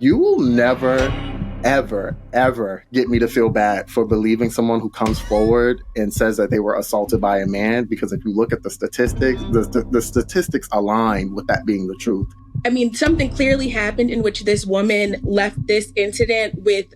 You will never, ever, ever get me to feel bad for believing someone who comes forward and says that they were assaulted by a man, because if you look at the statistics, the statistics align with that being the truth. I mean, something clearly happened in which this woman left this incident with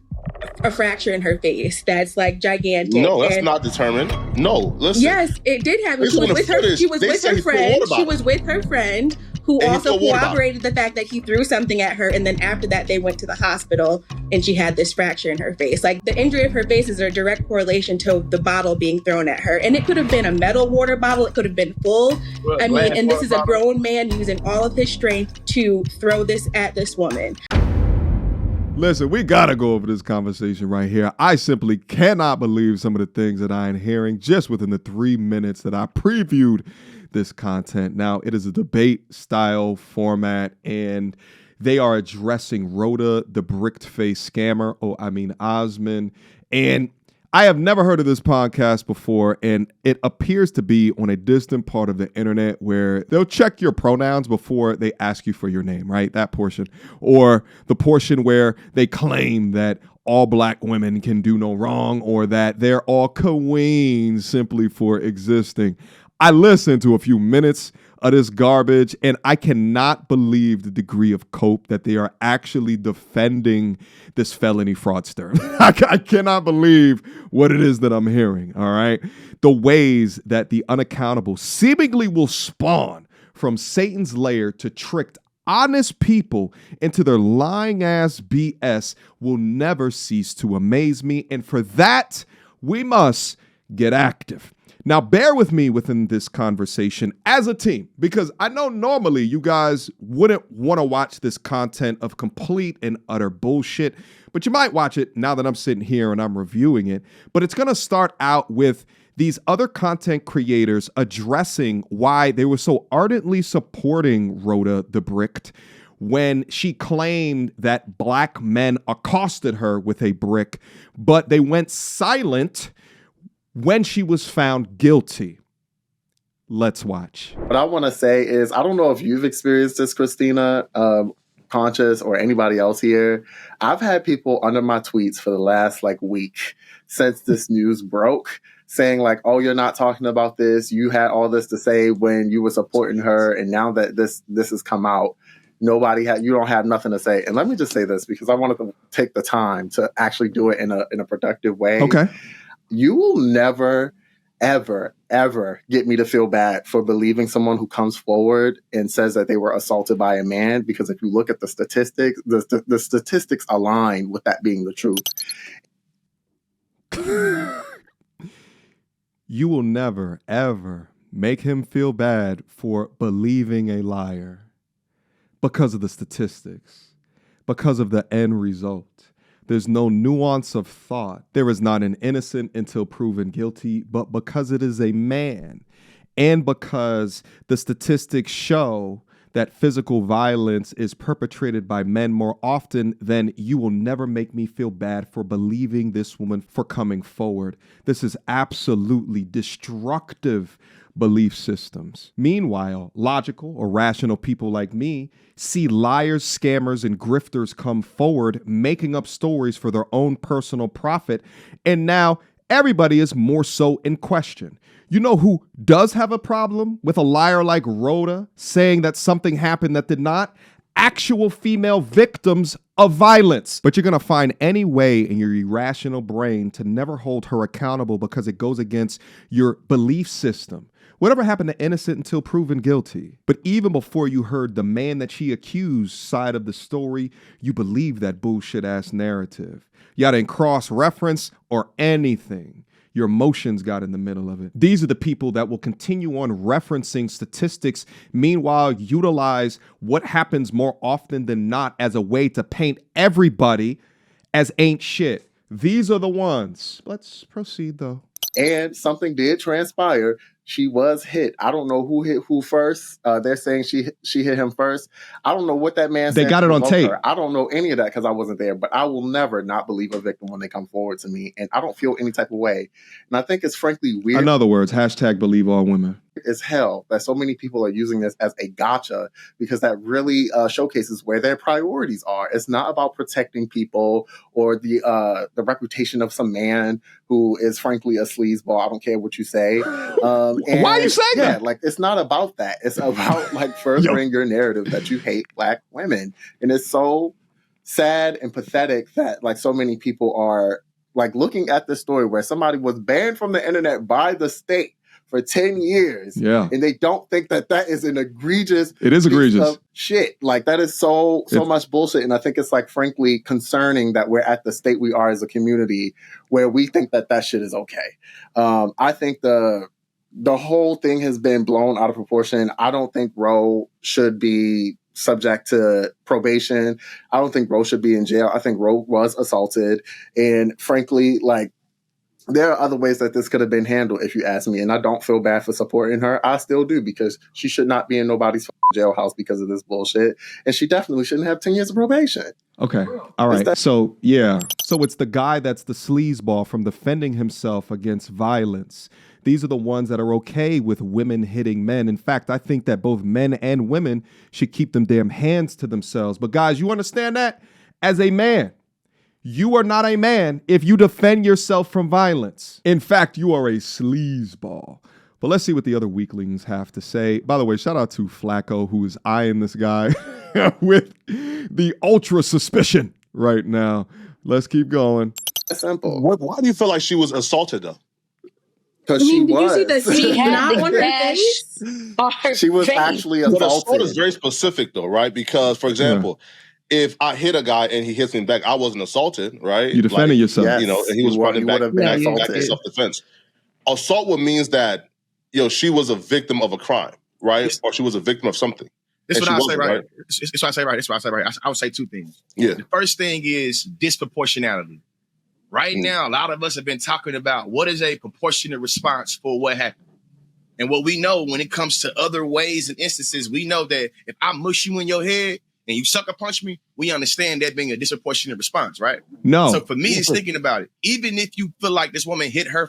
a fracture in her face that's like gigantic. No, that's not determined. No, listen. Yes, it did happen. She was with her. She was with her friend. She was with her friend, who also corroborated the fact that he threw something at her, and then after that, they went to the hospital, and she had this fracture in her face. Like, the injury of her face is a direct correlation to the bottle being thrown at her, and it could have been a metal water bottle. It could have been full. I mean, and this is a grown man using all of his strength to throw this at this woman. Listen, we got to go over this conversation right here. I simply cannot believe some of the things that I am hearing just within the 3 minutes that I previewed this content. Now, it is a debate style format, and they are addressing Roda, the Brickface scammer, Osman. And I have never heard of this podcast before, and it appears to be on a distant part of the internet where they'll check your pronouns before they ask you for your name, right? That portion. Or the portion where they claim that all black women can do no wrong, or that they're all queens simply for existing. I listened to a few minutes of this garbage, and I cannot believe the degree of cope that they are actually defending this felony fraudster. I cannot believe what it is that I'm hearing, all right? The ways that the unaccountable seemingly will spawn from Satan's lair to trick honest people into their lying ass BS will never cease to amaze me, and for that, we must get active. Now, bear with me within this conversation as a team, because I know normally you guys wouldn't want to watch this content of complete and utter bullshit, but you might watch it now that I'm sitting here and I'm reviewing it. But it's going to start out with these other content creators addressing why they were so ardently supporting Roda the Bricked when she claimed that black men accosted her with a brick, but they went silent when she was found guilty. Let's watch. What I want to say is, I don't know if you've experienced this, Christina, Conscious, or anybody else here. I've had people under my tweets for the last week since this news broke saying oh, you're not talking about this. You had all this to say when you were supporting her. And now that this has come out, you don't have nothing to say. And let me just say this, because I wanted to take the time to actually do it in a productive way. Okay. You will never, ever, ever get me to feel bad for believing someone who comes forward and says that they were assaulted by a man, because if you look at the statistics, the statistics align with that being the truth. You will never, ever make him feel bad for believing a liar because of the statistics, because of the end result. There's no nuance of thought. There is not an innocent until proven guilty, but because it is a man, and because the statistics show that physical violence is perpetrated by men more often, then you will never make me feel bad for believing this woman for coming forward. This is absolutely destructive belief systems. Meanwhile, logical or rational people like me see liars, scammers, and grifters come forward, making up stories for their own personal profit, and now everybody is more so in question. You know who does have a problem with a liar like Roda saying that something happened that did not? Actual female victims of violence. But you're going to find any way in your irrational brain to never hold her accountable because it goes against your belief system. Whatever happened to innocent until proven guilty? But even before you heard the man that she accused side of the story, you believe that bullshit ass narrative. You didn't cross-reference or anything. Your emotions got in the middle of it. These are the people that will continue on referencing statistics, meanwhile utilize what happens more often than not as a way to paint everybody as ain't shit. These are the ones. Let's proceed though. And something did transpire. She was hit. I don't know who hit who first. They're saying she hit him first. I don't know what that man said. They got it on tape. I don't know any of that because I wasn't there. But I will never not believe a victim when they come forward to me. And I don't feel any type of way. And I think it's frankly weird. In other words, hashtag believe all women. is hell that so many people are using this as a gotcha, because that really showcases where their priorities are. It's not about protecting people or the reputation of some man who is frankly a sleazeball. I don't care what you say. Why are you saying that? Like, it's not about that. It's about like furthering your narrative that you hate Black women. And it's so sad and pathetic that like so many people are like looking at this story where somebody was banned from the internet by the state for 10 years. Yeah. And they don't think that that is an egregious It is egregious shit. Like, that is so much bullshit. And I think it's like, frankly, concerning that we're at the state we are as a community where we think that that shit is okay. I think the whole thing has been blown out of proportion. I don't think Roe should be subject to probation. I don't think Roe should be in jail. I think Roe was assaulted. And frankly, like, there are other ways that this could have been handled, if you ask me. And I don't feel bad for supporting her. I still do, because she should not be in nobody's jailhouse because of this bullshit. And she definitely shouldn't have 10 years of probation. Okay. All right. So, yeah. So it's the guy that's the sleazeball from defending himself against violence. These are the ones that are okay with women hitting men. In fact, I think that both men and women should keep them damn hands to themselves. But guys, you understand that? As a man, you are not a man if you defend yourself from violence. In fact, you are a sleazeball. But let's see what the other weaklings have to say. By the way, shout out to Flacco, who is eyeing this guy with the ultra suspicion right now. Let's keep going. That's simple. Why do you feel like she was assaulted, though? Because she was. You see She had not the on her gash face? on her She was face. actually But assaulted. assault is very specific, though, right? Because, for example, if I hit a guy and he hits me back, I wasn't assaulted, right? You defended yourself. Yes. You know, and he was running back in self-defense. Assault would means that, she was a victim of a crime, right? Or she was a victim of something. This is what I say, right? This is what I say, right? I would say two things. Yeah. The first thing is disproportionality. Right now, a lot of us have been talking about what is a proportionate response for what happened. And what we know when it comes to other ways and instances, we know that if I mush you in your head and you sucker punch me, we understand that being a disproportionate response, right? No. So for me, it's thinking about it. Even if you feel like this woman hit him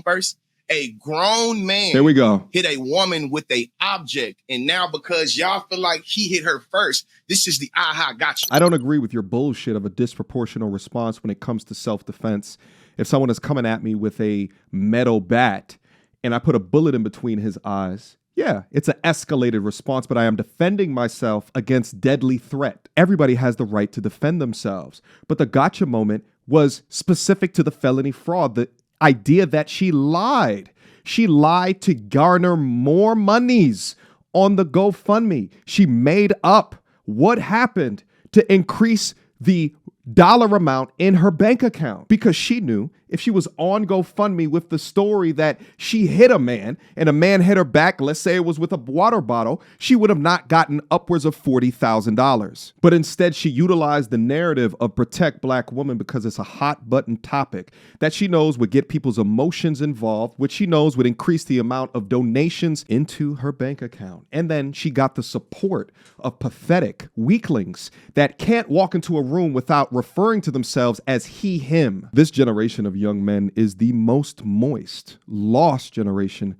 first, a grown man There we go. hit a woman with a object. And now because y'all feel like he hit her first, this is the aha gotcha. I don't agree with your bullshit of a disproportional response when it comes to self-defense. If someone is coming at me with a metal bat and I put a bullet in between his eyes, yeah, it's an escalated response, but I am defending myself against deadly threat. Everybody has the right to defend themselves. But the gotcha moment was specific to the felony fraud, the idea that she lied. She lied to garner more monies on the GoFundMe. She made up what happened to increase the dollar amount in her bank account, because she knew if she was on GoFundMe with the story that she hit a man and a man hit her back, let's say it was with a water bottle, she would have not gotten upwards of $40,000. But instead, she utilized the narrative of protect Black women because it's a hot button topic that she knows would get people's emotions involved, which she knows would increase the amount of donations into her bank account. And then she got the support of pathetic weaklings that can't walk into a room without referring to themselves as he, him. This generation of young men is the most moist, lost generation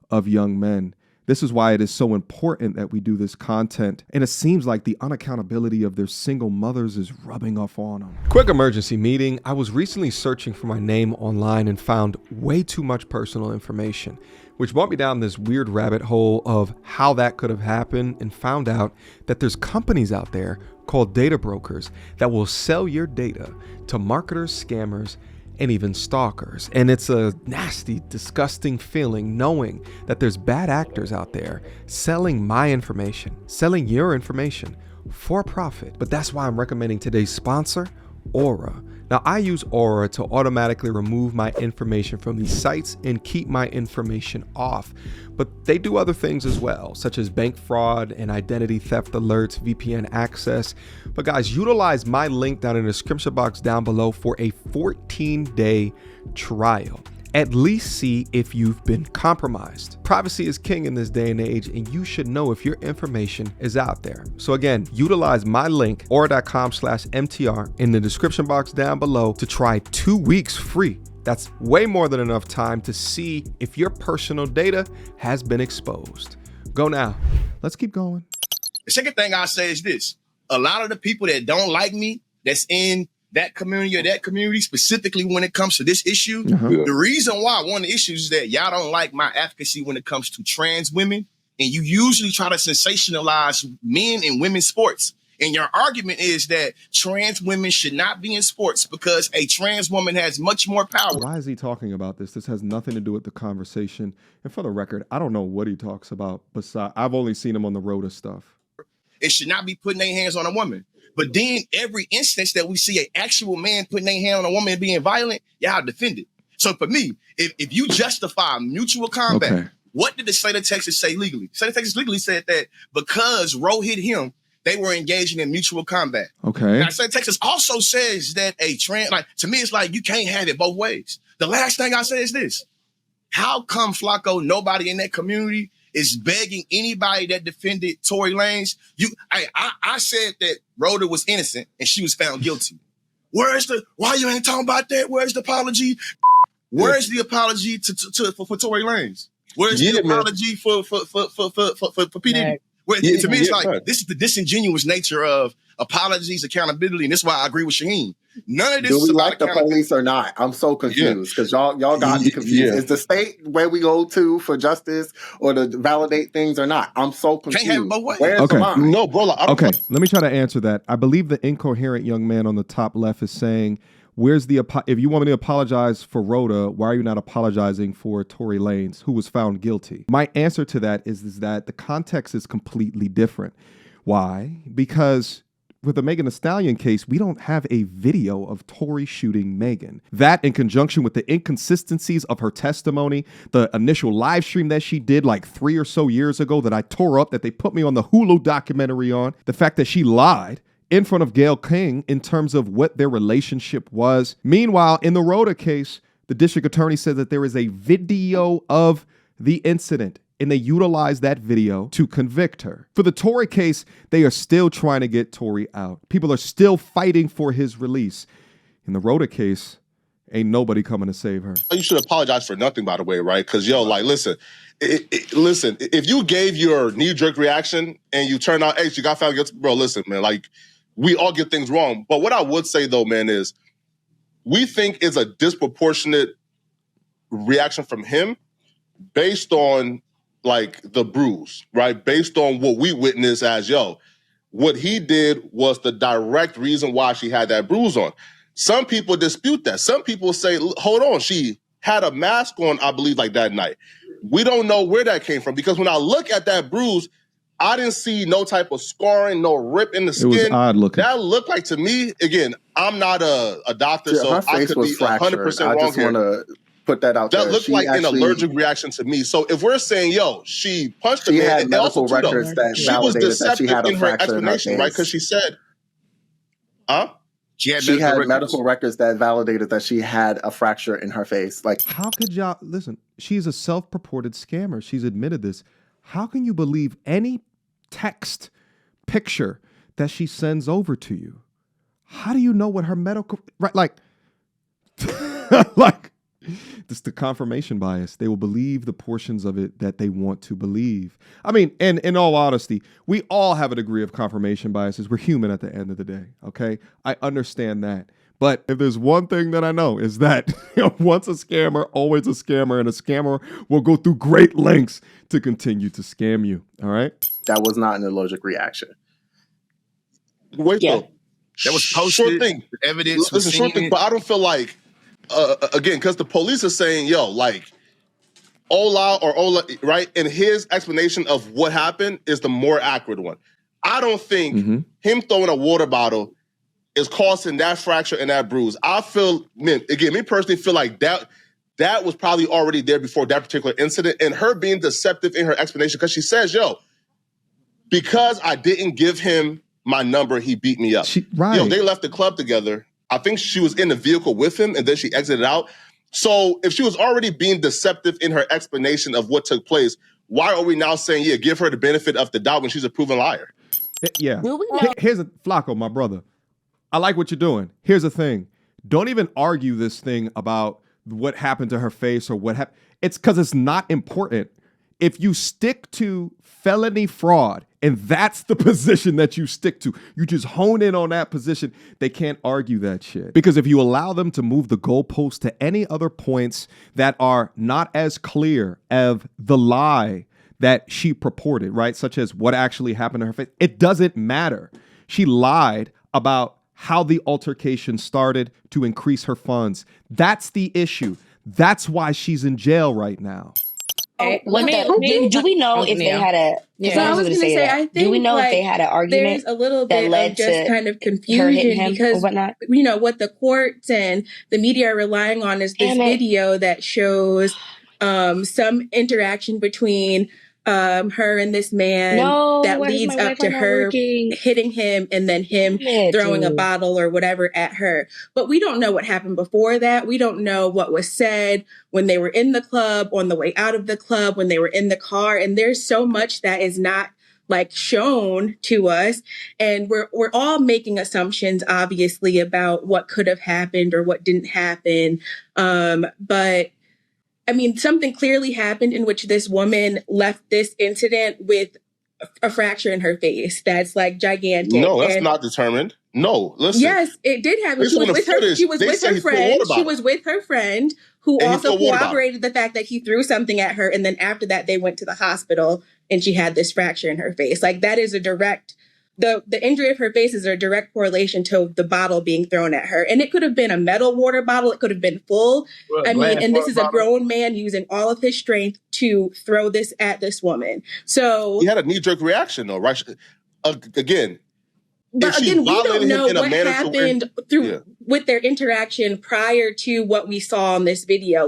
of young men. This is why it is so important that we do this content. And it seems like the unaccountability of their single mothers is rubbing off on them. Quick emergency meeting. I was recently searching for my name online and found way too much personal information, which brought me down this weird rabbit hole of how that could have happened, and found out that there's companies out there called data brokers that will sell your data to marketers, scammers, and even stalkers. And it's a nasty, disgusting feeling knowing that there's bad actors out there selling my information, selling your information for profit. But that's why I'm recommending today's sponsor, Aura. Now, I use Aura to automatically remove my information from these sites and keep my information off. But they do other things as well, such as bank fraud and identity theft alerts, VPN access. But guys, utilize my link down in the description box down below for a 14-day trial. At least see if you've been compromised. Privacy is king in this day and age, and you should know if your information is out there. So again, utilize my link, aura.com/MTR, in the description box down below to try 2 weeks free That's way more than enough time to see if your personal data has been exposed. Go now. Let's keep going. The second thing I say is this. A lot of the people that don't like me, that's in that community or that community, specifically when it comes to this issue, the reason why one of the issues is that y'all don't like my advocacy when it comes to trans women, and you usually try to sensationalize men and women's sports. And your argument is that trans women should not be in sports because a trans woman has much more power. Why is he talking about this? This has nothing to do with the conversation. And for the record, I don't know what he talks about. Besides, I've only seen him on the Roda stuff. It should not be putting their hands on a woman. But then every instance that we see an actual man putting their hand on a woman and being violent, y'all defend it. So for me, if you justify mutual combat, what did the state of Texas say legally? The state of Texas legally said that because Roe hit him, they were engaging in mutual combat. Okay. Now, state of Texas also says that a trans, like, to me, it's like you can't have it both ways. The last thing I say is this. How come, Flacco, nobody in that community is begging anybody that defended Tory Lanez? I said that Roda was innocent and she was found guilty. Why you ain't talking about that? Where's the apology? Where's the apology for Tory Lanez? Where's the apology for P. Diddy? To me, it's like, this is the disingenuous nature of apologies, accountability, and this is why I agree with Shaheen. None of this is about the police or not? I'm so confused because y'all got me confused. Is the state where we go to for justice or to validate things or not? I'm so confused. Can't have it both ways. Where's the line? No, bro. Okay, let me try to answer that. I believe the incoherent young man on the top left is saying, if you want me to apologize for Roda, why are you not apologizing for Tory Lanez, who was found guilty? My answer to that is that the context is completely different. Why? Because with the Megan Thee Stallion case, we don't have a video of Tory shooting Megan. That, in conjunction with the inconsistencies of her testimony, the initial live stream that she did like 3 or so years ago that I tore up, that they put me on the Hulu documentary on, the fact that she lied in front of Gayle King in terms of what their relationship was. Meanwhile, in the Roda case, the district attorney said that there is a video of the incident, and they utilized that video to convict her. For the Tory case, they are still trying to get Tory out. People are still fighting for his release. In the Roda case, ain't nobody coming to save her. You should apologize for nothing, by the way, right? Because, listen, if you gave your knee-jerk reaction and you turn out, hey, you got found guilty, bro, listen, man, we all get things wrong. But what I would say, though, man, is we think it's a disproportionate reaction from him based on, the bruise, right? Based on what we witnessed as, what he did was the direct reason why she had that bruise on. Some people dispute that. Some people say, hold on, she had a mask on, I believe, that night. We don't know where that came from because when I look at that bruise, I didn't see no type of scarring, no rip in the skin. It was odd looking. That looked like, to me, again, I'm not a doctor, so I could be 100% wrong. I just want to put that out there. That looked like an allergic reaction to me. So if we're saying, she punched the man, had medical records that she was deceptive in her explanation, right? Because she said, She had medical records that validated that she had a fracture in her face. How could y'all, listen, she's a self-purported scammer. She's admitted this. How can you believe any text picture that she sends over to you? How do you know what her medical, right? This is the confirmation bias. They will believe the portions of it that they want to believe. I mean, and in all honesty, we all have a degree of confirmation biases. We're human at the end of the day, okay? I understand that. But if there's one thing that I know is that once a scammer, always a scammer, and a scammer will go through great lengths to continue to scam you, all right? That was not an allergic reaction. Wait, though. That was posted. Short thing. Evidence. Listen, short thing, but I don't feel like, again, because the police are saying, Ola, right? And his explanation of what happened is the more accurate one. I don't think him throwing a water bottle is causing that fracture and that bruise. I feel, me personally feel like that was probably already there before that particular incident, and her being deceptive in her explanation, because she says, because I didn't give him my number, he beat me up. They left the club together. I think she was in the vehicle with him, and then she exited out. So if she was already being deceptive in her explanation of what took place, why are we now saying, give her the benefit of the doubt when she's a proven liar? Yeah. Here's a Flacco, my brother. I like what you're doing. Here's the thing. Don't even argue this thing about what happened to her face or what happened. It's because it's not important. If you stick to felony fraud, and that's the position that you stick to, you just hone in on that position, they can't argue that shit. Because if you allow them to move the goalpost to any other points that are not as clear of the lie that she purported, right? Such as what actually happened to her face, it doesn't matter. She lied about how the altercation started to increase her funds. That's the issue. That's why she's in jail right now. Do we know if they had a? Yeah, I was going to say, I think, do we know if they had an argument? There's a little bit of just kind of confusion because what the courts and the media are relying on is this video that shows some interaction between her and this man that leads up to her hitting him and then him throwing a bottle or whatever at her. But we don't know what happened before that. We don't know what was said when they were in the club, on the way out of the club, when they were in the car. And there's so much that is not shown to us. And we're all making assumptions, obviously, about what could have happened or what didn't happen. But I mean, something clearly happened in which this woman left this incident with a fracture in her face that's gigantic. No, that's not determined. No, listen. Yes, it did happen. She was with her friend. She was with her friend who also corroborated the fact that he threw something at her. And then after that, they went to the hospital and she had this fracture in her face. That is a direct... The injury of her face is a direct correlation to the bottle being thrown at her. And it could have been a metal water bottle. It could have been full. And this is a grown man using all of his strength to throw this at this woman. So he had a knee-jerk reaction, though, right? Again, but again, we don't know what happened with their interaction prior to what we saw on this video.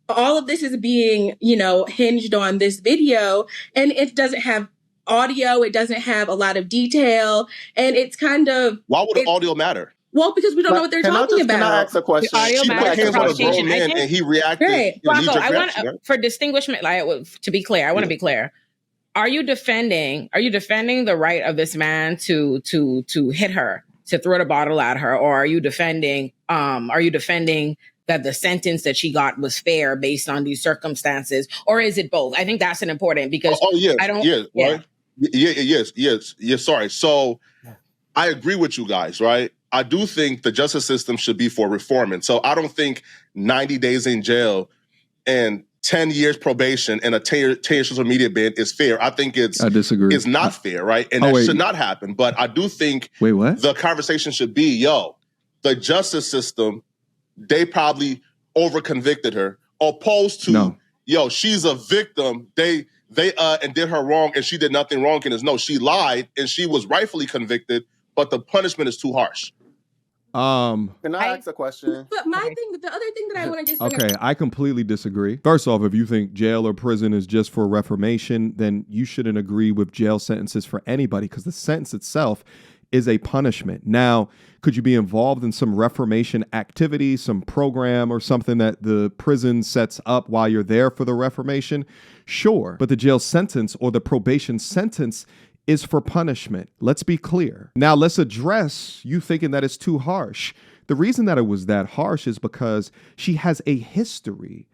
All of this is being, hinged on this video, and it doesn't have audio. It doesn't have a lot of detail, and it's kind of... Why would the audio matter? Well, because we don't know what they're talking about. Can I ask a question? The audio matters for prosecution. And he reacted. Blanco, I want for distinguishment. To be clear, I want to be clear. Are you defending the right of this man to hit her, to throw the bottle at her, or are you defending that the sentence that she got was fair based on these circumstances, or is it both? I think that's an important because I don't. Right? Yes. Sorry. So I agree with you guys, right? I do think the justice system should be for reform. And so I don't think 90 days in jail and 10 years probation and a 10 year social media ban is fair. I think I disagree. It's not fair, right? And that should not happen. But I do think the conversation should be, the justice system, they probably over-convicted her, opposed to, she's a victim. They and did her wrong, and she did nothing wrong. And she lied, and she was rightfully convicted, but the punishment is too harsh. Can I ask a question? But the other thing that I want to just... Okay, I completely disagree. First off, if you think jail or prison is just for reformation, then you shouldn't agree with jail sentences for anybody, because the sentence itself is a punishment. Now, could you be involved in some reformation activity, some program or something that the prison sets up while you're there for the reformation? Sure. But the jail sentence or the probation sentence is for punishment. Let's be clear. Now, let's address you thinking that it's too harsh. The reason that it was that harsh is because she has a history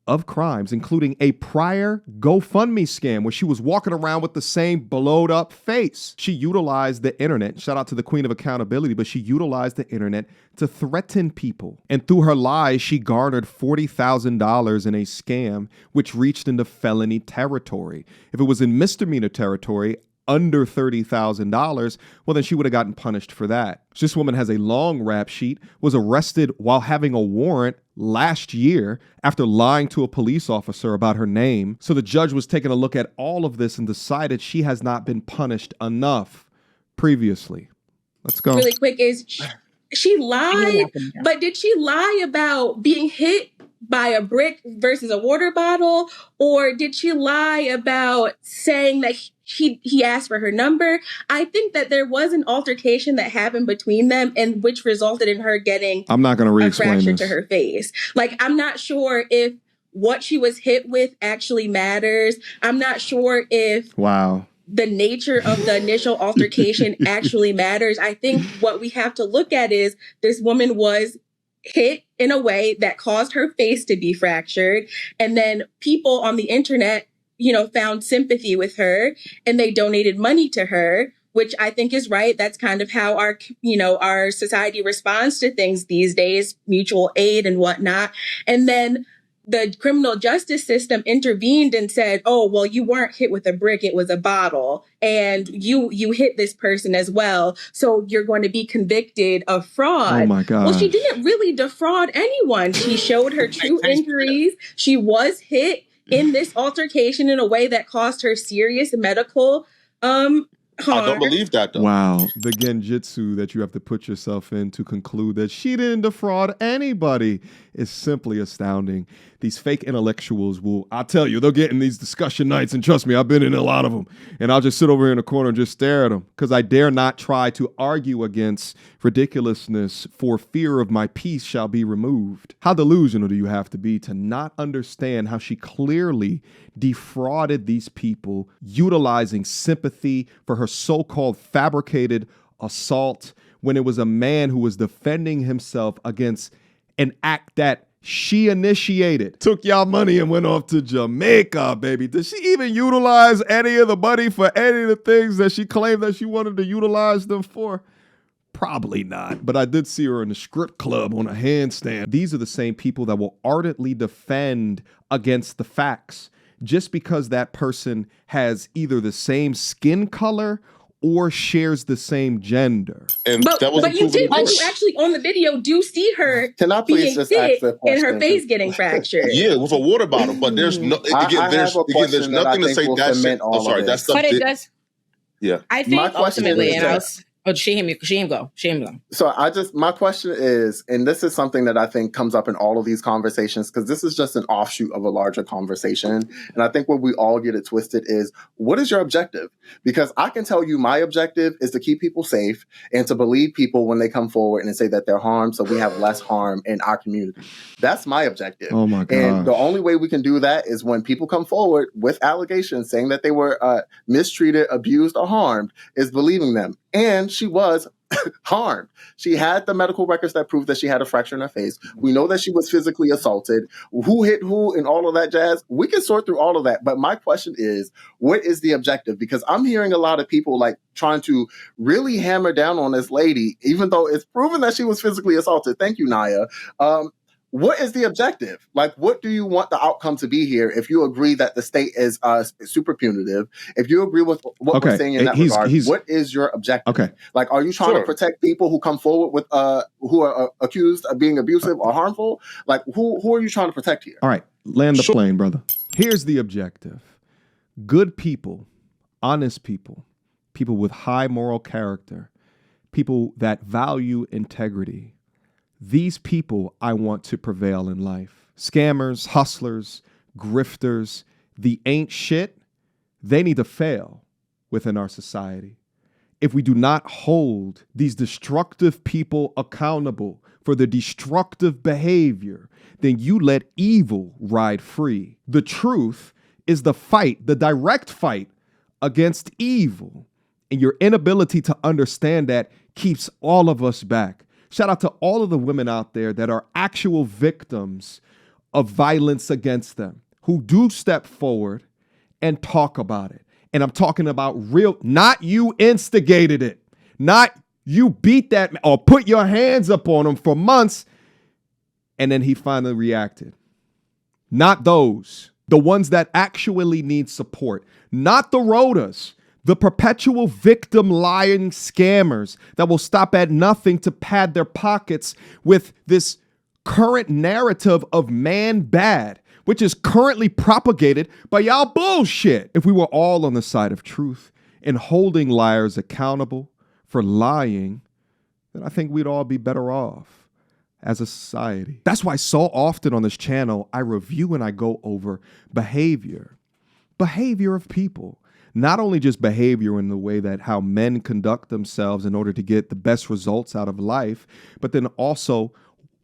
of crimes, including a prior GoFundMe scam where she was walking around with the same blowed up face. She utilized the internet, shout out to the queen of accountability, but she utilized the internet to threaten people. And through her lies, she garnered $40,000 in a scam, which reached into felony territory. If it was in misdemeanor territory, under $30,000, well, then she would have gotten punished for that. This woman has a long rap sheet, was arrested while having a warrant last year after lying to a police officer about her name. So the judge was taking a look at all of this and decided she has not been punished enough previously. Let's go. Really quick, is she lied, but did she lie about being hit by a brick versus a water bottle? Or did she lie about saying that he asked for her number? I think that there was an altercation that happened between them and which resulted in her getting I'm not going to re-explain a fracture this. To her face. I'm not sure if what she was hit with actually matters. I'm not sure if the nature of the initial altercation actually matters. I think what we have to look at is this woman was hit in a way that caused her face to be fractured. And then people on the internet, found sympathy with her and they donated money to her, which I think is right. That's kind of how our society responds to things these days, mutual aid and whatnot. And then the criminal justice system intervened and said, oh, well, you weren't hit with a brick, it was a bottle. And you hit this person as well. So you're going to be convicted of fraud. Oh my God. Well, she didn't really defraud anyone. She showed her true injuries. She was hit in this altercation in a way that caused her serious medical harm. I don't believe that, though. Wow. The genjutsu that you have to put yourself in to conclude that she didn't defraud anybody is simply astounding. These fake intellectuals I'll tell you, they'll get in these discussion nights, and trust me, I've been in a lot of them, and I'll just sit over in a corner and just stare at them because I dare not try to argue against ridiculousness for fear of my peace shall be removed. How delusional do you have to be to not understand how she clearly defrauded these people, utilizing sympathy for her so-called fabricated assault when it was a man who was defending himself against an act that she initiated? Took y'all money and went off to Jamaica, baby. Did she even utilize any of the money for any of the things that she claimed that she wanted to utilize them for? Probably not. But I did see her in the strip club on a handstand. These are the same people that will ardently defend against the facts just because that person has either the same skin color or shares the same gender. And but you actually on the video do see her being hit and her face getting fractured. Yeah, with a water bottle. But there's no there's nothing to say that shit. Oh, sorry, that's stuff. But it does. Yeah. I think ultimately, she him go. So my question is, and this is something that I think comes up in all of these conversations, because this is just an offshoot of a larger conversation. And I think where we all get it twisted is, what is your objective? Because I can tell you my objective is to keep people safe and to believe people when they come forward and say that they're harmed, so we have less harm in our community. That's my objective. Oh my God. And the only way we can do that is when people come forward with allegations saying that they were mistreated, abused, or harmed, is believing them. And she was harmed. She had the medical records that prove that she had a fracture in her face. We know that she was physically assaulted. Who hit who and all of that jazz? We can sort through all of that. But my question is, what is the objective? Because I'm hearing a lot of people like trying to really hammer down on this lady, even though it's proven that she was physically assaulted. Thank you, Naya. What is the objective? Like, what do you want the outcome to be here? If you agree that the state is super punitive, if you agree with what we're saying in that regard, what is your objective? Okay. Like, are you trying to protect people who come forward with who are accused of being abusive or harmful? Like, who are you trying to protect here? All right, land the plane, brother. Here's the objective: good people, honest people, people with high moral character, people that value integrity. These people I want to prevail in life. Scammers, hustlers, grifters, the ain't shit, they need to fail within our society. If we do not hold these destructive people accountable for the destructive behavior, then you let evil ride free. The truth is the fight, the direct fight against evil. And your inability to understand that keeps all of us back. Shout out to all of the women out there that are actual victims of violence against them, who do step forward and talk about it. And I'm talking about real, not you instigated it, not you beat that or put your hands up on him for months and then he finally reacted. Not those, the ones that actually need support, not the Rodas. The perpetual victim lying scammers that will stop at nothing to pad their pockets with this current narrative of man bad, which is currently propagated by y'all bullshit. If we were all on the side of truth and holding liars accountable for lying, then I think we'd all be better off as a society. That's why so often on this channel, I review and I go over behavior of people. Not only just behavior in the way that how men conduct themselves in order to get the best results out of life, but then also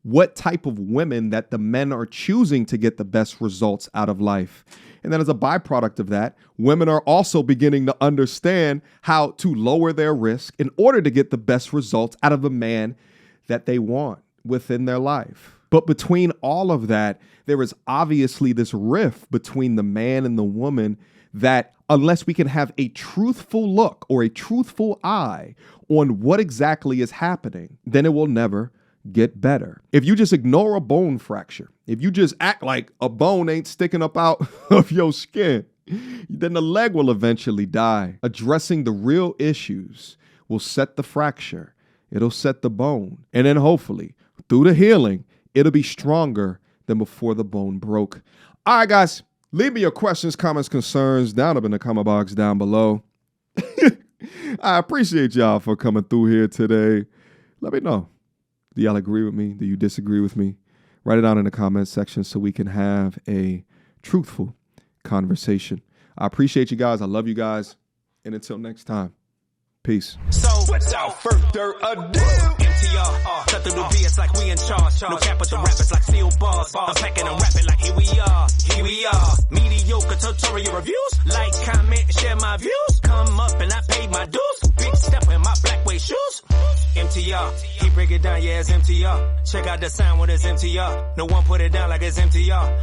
what type of women that the men are choosing to get the best results out of life. And then as a byproduct of that, women are also beginning to understand how to lower their risk in order to get the best results out of a man that they want. within their life. But between all of that, there is obviously this rift between the man and the woman that unless we can have a truthful look or a truthful eye on what exactly is happening, then it will never get better. If you just ignore a bone fracture, if you just act like a bone ain't sticking up out of your skin, then the leg will eventually die. Addressing the real issues will set the fracture. It'll set the bone. And then hopefully, through the healing, it'll be stronger than before the bone broke. All right, guys, leave me your questions, comments, concerns down up in the comment box down below. I appreciate y'all for coming through here today. Let me know. Do y'all agree with me? Do you disagree with me? Write it down in the comments section so we can have a truthful conversation. I appreciate you guys. I love you guys. And until next time, peace. So without further ado, MTR, cut through the BS like we in charge. No cap with the rappers like steel bars. I'm packing and rapping like here we are. Here we are. Mediocre tutorial reviews. Like, comment, share my views. Come up and I paid my dues. Big step in my black way shoes. MTR, he break it down, yeah, it's MTR. Check out the sound when it's MTR. No one put it down like it's MTR.